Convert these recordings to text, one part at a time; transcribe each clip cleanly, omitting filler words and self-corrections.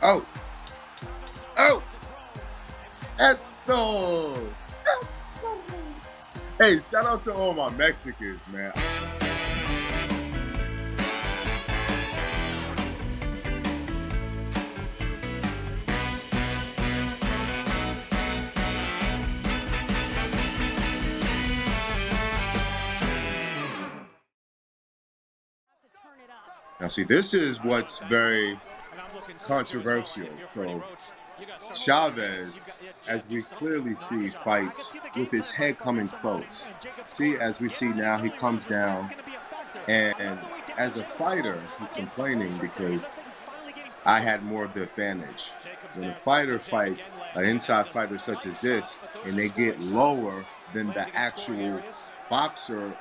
Oh, oh, eso, eso. Hey, shout out to all my Mexicans, man. Now, see, this is what's very controversial. So, Chavez, as we clearly see, fights with his head coming close. See, as we see now, he comes down, and as a fighter, he's complaining because I had more of the advantage. When a fighter fights an inside fighter such as this, and they get lower than the actual boxer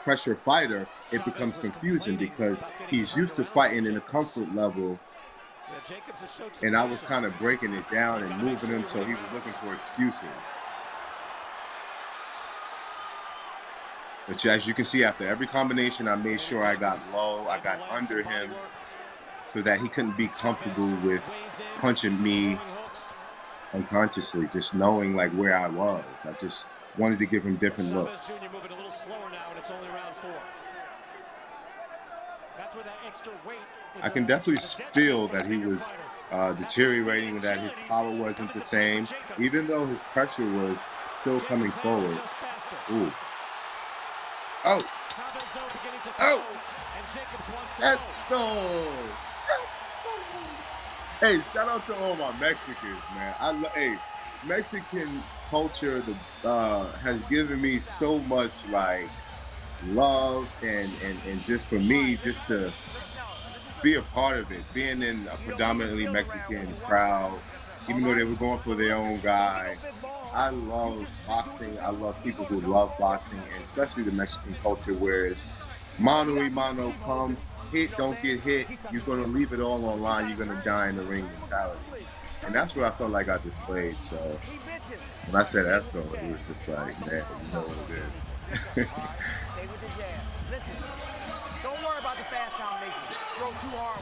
pressure fighter, it becomes confusing because he's used to fighting in a comfort level, and I was kind of breaking it down and moving him, so he was looking for excuses. But as you can see, after every combination, I made sure I got low, I got under him, so that he couldn't be comfortable with punching me unconsciously, just knowing like where I was. I just wanted to give him different looks. I can definitely feel that he was deteriorating, that his power wasn't the same, even though his pressure was still coming forward. Ooh. Oh. Oh. That's so. Hey, shout out to all my Mexicans, man. Hey, Mexican culture has given me so much like love and just for me just to be a part of it, being in a predominantly Mexican crowd, even though they were going for their own guy. I love boxing. I love people who love boxing, and especially the Mexican culture where it's mano y mano, come, hit, don't get hit. You're going to leave it all online. You're going to die in the ring mentality. And that's what I felt like I displayed. So when I said that song, it was just like, man, you know what it is. Don't worry about the fast combination. Throw too hard.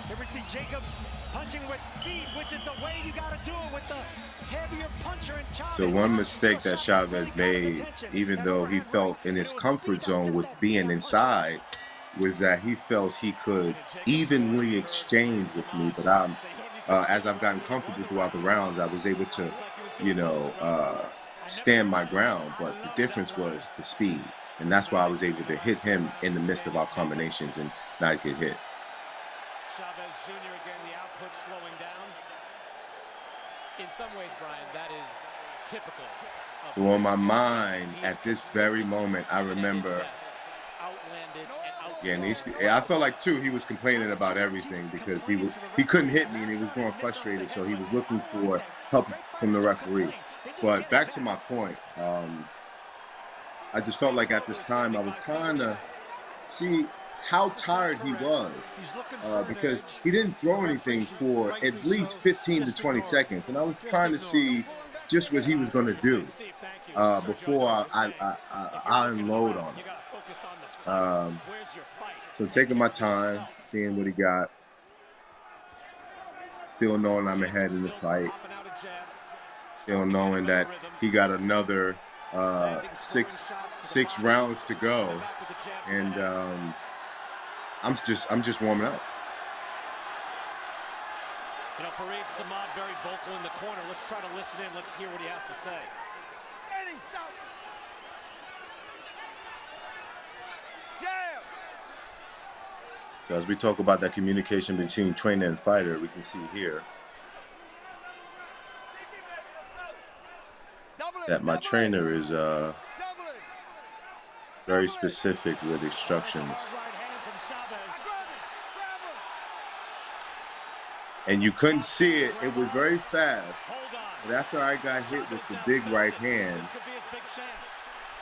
Here we see Jacobs punching with speed, which is the way you got to do it with the heavier puncher and Chavez. So one mistake that Chavez made, even though he felt in his comfort zone with being inside, was that he felt he could evenly exchange with me. But as I've gotten comfortable throughout the rounds, I was able to, stand my ground. But the difference was the speed. And that's why I was able to hit him in the midst of our combinations and not get hit. Chavez Jr. again, the output slowing down. In some ways, Brian, that is typical. Well, on my mind, at this very moment, I remember. Yeah, and I felt like too he was complaining about everything because he couldn't hit me and he was growing frustrated, so he was looking for help from the referee. But back to my point, I just felt like at this time I was trying to see how tired he was because he didn't throw anything for at least 15 to 20 seconds, and I was trying to see just what he was going to do before I unload on him. So taking my time, seeing what he got, still knowing I'm ahead in the fight, still knowing that he got another six rounds to go, and I'm just warming up. You know, Fareed Samad very vocal in the corner. Let's try to listen in. Let's hear what he has to say. So as we talk about that communication between trainer and fighter, we can see here that my trainer is very specific with instructions. And you couldn't see it. It was very fast. But after I got hit with the big right hand,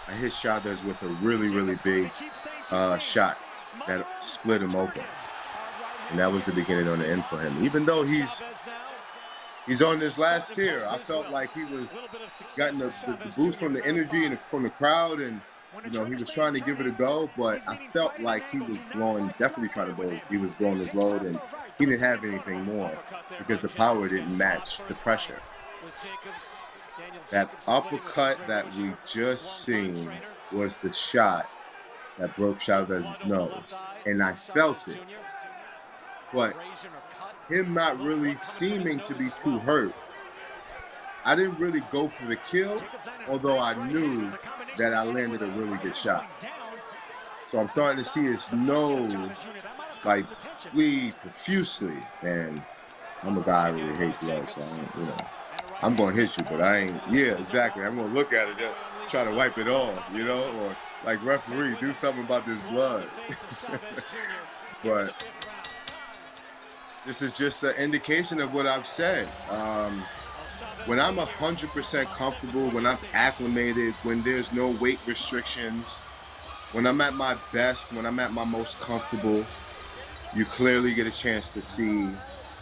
I hit Chavez with a really, really big shot that split him open. And that was the beginning on the end for him. Even though he's on this last tier, I felt like he was getting the boost from the energy and from the crowd, and he was trying to give it a go, but I felt like he was definitely trying to go. He was blowing his load, and he didn't have anything more because the power didn't match the pressure. That uppercut that we just seen was the shot that broke Chavez's nose, and I felt it. But him not really seeming to be too hurt, I didn't really go for the kill, although I knew that I landed a really good shot. So I'm starting to see his nose like bleed profusely, and I'm a guy I really hate blood, so I'm gonna hit you, but I ain't. Yeah, exactly. I'm gonna look at it, try to wipe it off, or like referee, do something about this blood. But this is just an indication of what I've said. When I'm 100% comfortable, when I'm acclimated, when there's no weight restrictions, when I'm at my best, when I'm at my most comfortable, you clearly get a chance to see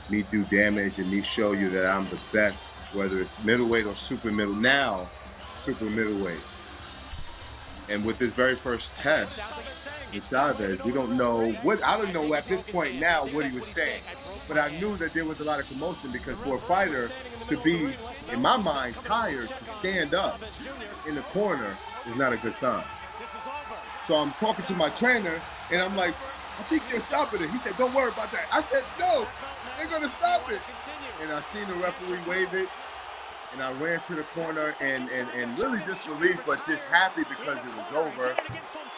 me do damage and me show you that I'm the best, whether it's middleweight or super middle. Now, super middleweight. And with this very first test with Chavez, we don't know I don't know at this point now what he was saying. But I knew that there was a lot of commotion because for a fighter to be, in my mind, tired, to stand up in the corner is not a good sign. So I'm talking to my trainer, and I'm like, I think they're stopping it. He said, don't worry about that. I said, no, they're going to stop it. And I seen the referee wave it, and I ran to the corner and really disbelieved, but just happy because it was over.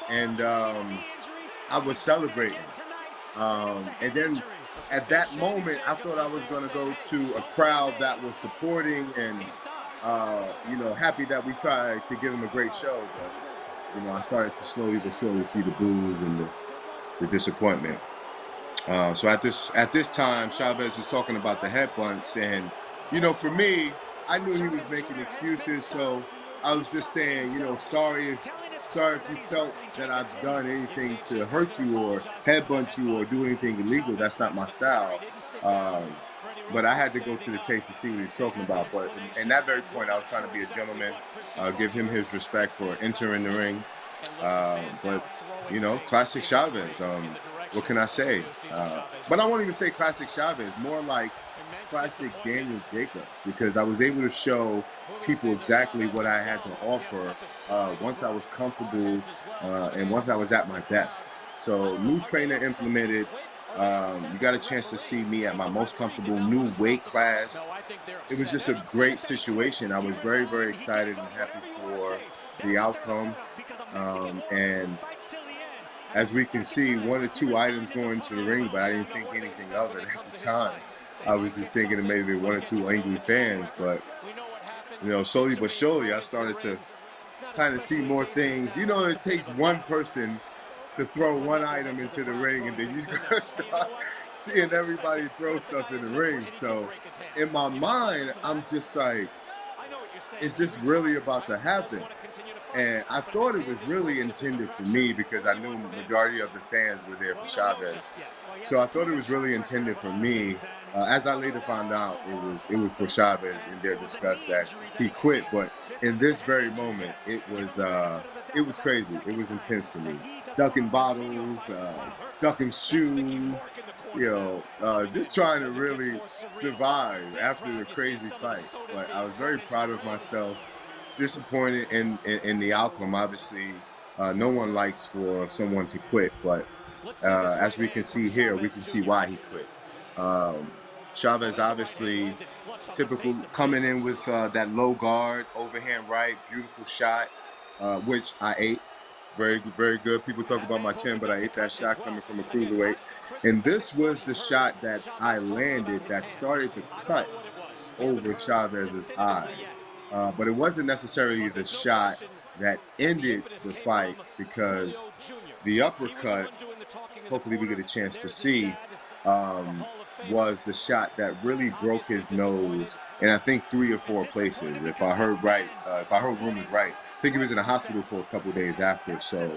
And I was celebrating. And then at that moment, I thought I was going to go to a crowd that was supporting and, happy that we tried to give him a great show. But, I started to slowly but surely see the boos and the disappointment. So at this time, Chavez was talking about the headbutts, and for me, I knew he was making excuses, so I was just saying, sorry if you felt that I've done anything to hurt you or headbutt you or do anything illegal. That's not my style. But I had to go to the tape to see what he was talking about. But in that very point, I was trying to be a gentleman, give him his respect for entering the ring. But classic Chavez. What can I say? But I won't even say classic Chavez, more like classic Daniel Jacobs, because I was able to show people exactly what I had to offer once I was comfortable and once I was at my best. So new trainer implemented. You got a chance to see me at my most comfortable, new weight class. It was just a great situation. I was very, very excited and happy for the outcome. And as we can see, 1 or 2 items going to the ring, but I didn't think anything of it at the time. I was just thinking of maybe 1 or 2 angry fans, but slowly but surely, I started to kind of see more things. It takes one person to throw one item into the ring, and then you're gonna start seeing everybody throw stuff in the ring. So in my mind, I'm just like, is this really about to happen? And I thought it was really intended for me because I knew the majority of the fans were there for Chavez. So I thought it was really intended for me. As I later found out, it was for Chavez in their disgust that he quit. But in this very moment, it was crazy. It was intense for me. Ducking bottles, ducking shoes, just trying to really survive after the crazy fight. But I was very proud of myself. Disappointed in the outcome. Obviously, no one likes for someone to quit, but as we can see here, we can see why he quit. Chavez obviously typical coming in with that low guard, overhand right, beautiful shot, which I ate. Very, very good. People talk about my chin, but I ate that shot coming from a cruiserweight. And this was the shot that I landed that started the cut over Chavez's eye. But it wasn't necessarily the shot that ended the fight, because the uppercut, hopefully we get a chance to see, was the shot that really broke his nose in I think 3 or 4 places. If I heard right, if I heard rumors right, I think he was in a hospital for a couple of days after. So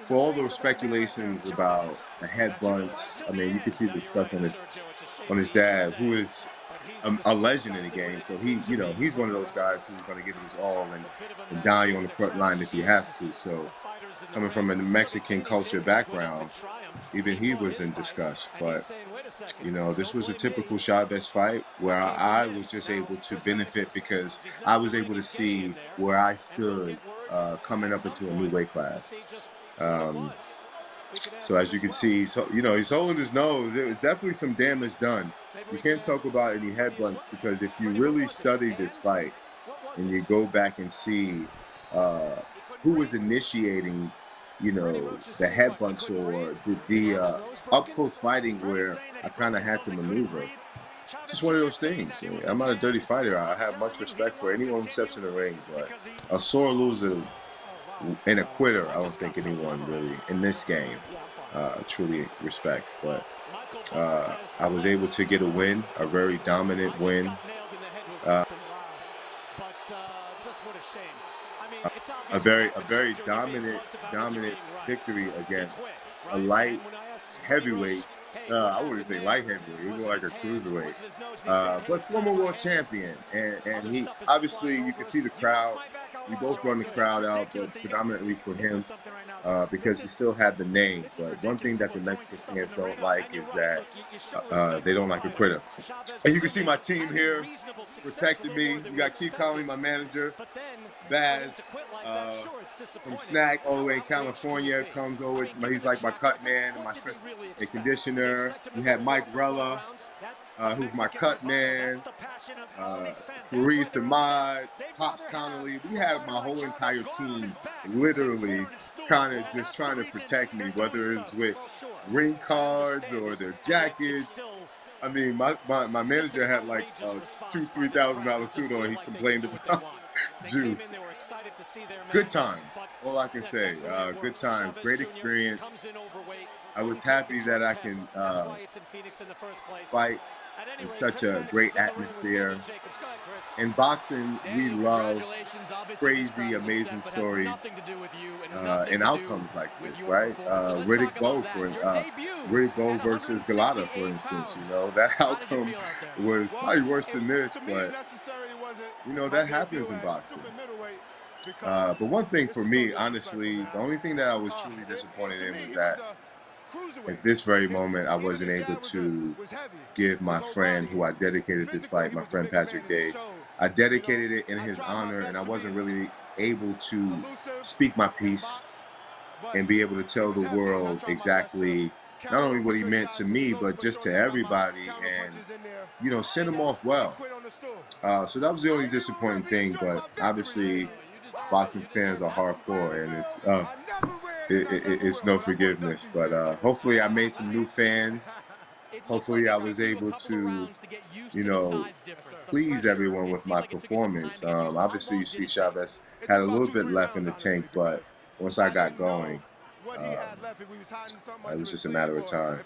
for all those speculations about the headbutts, I mean, you can see the disgust on his dad, who is a legend in the game. So he's one of those guys who's going to give it his all and die on the front line if he has to. So coming from a Mexican culture background, even he was in disgust. But this was a typical Chavez fight where I was just able to benefit because I was able to see where I stood coming up into a new weight class. So as you can see, he's holding his nose. There was definitely some damage done. You can't talk about any headbutts because if you really study this fight and you go back and see who was initiating, the headbutts or the up close fighting where I kind of had to maneuver. It's just one of those things. I'm not a dirty fighter. I have much respect for anyone who steps in the ring, but a sore loser and a quitter, I don't think anyone really in this game truly respects. But I was able to get a win, a very dominant win. A very dominant victory against a light heavyweight. I wouldn't say light heavyweight. It was more like a cruiserweight. But former world champion, and he obviously you can see the crowd. We both run the crowd out, but predominantly for him because he still had the name. But one thing that the Mexican fans don't like is that they don't like a quitter. And you can see my team here protecting me. You got to keep calling my manager, Dazn, from Snack all the way in California. Comes over. He's like my cut man and my conditioner. We had Mike Rella, who's my cut man. Faris Ahmad, Pops Connolly. We have my whole entire team literally kind of just trying to protect me, whether it's with ring cards or their jackets. I mean, my manager had like a $2,000-3,000 suit on. He complained about juice. Good time. All I can say. Good times. Great experience. I was happy that I can fight in such a great atmosphere. In boxing, we love crazy, amazing stories and outcomes like this, right? Riddick Bowe versus Galata, for instance. That outcome was probably worse than this, but that happens in boxing. But one thing for me, honestly, the only thing that I was truly disappointed in was that at this very moment, I wasn't able to give my friend who I dedicated this fight, my friend Patrick Day, I dedicated it in his honor, and I wasn't really able to speak my piece and be able to tell the world exactly not only what he meant to me, but just to everybody, and, send him off well. So that was the only disappointing thing, but obviously boxing fans are hardcore, and it's no forgiveness. But hopefully I made some new fans. Hopefully I was able to, please everyone with my performance. Obviously you see Chavez had a little bit left in the tank, but once I got going, it was just a matter of time.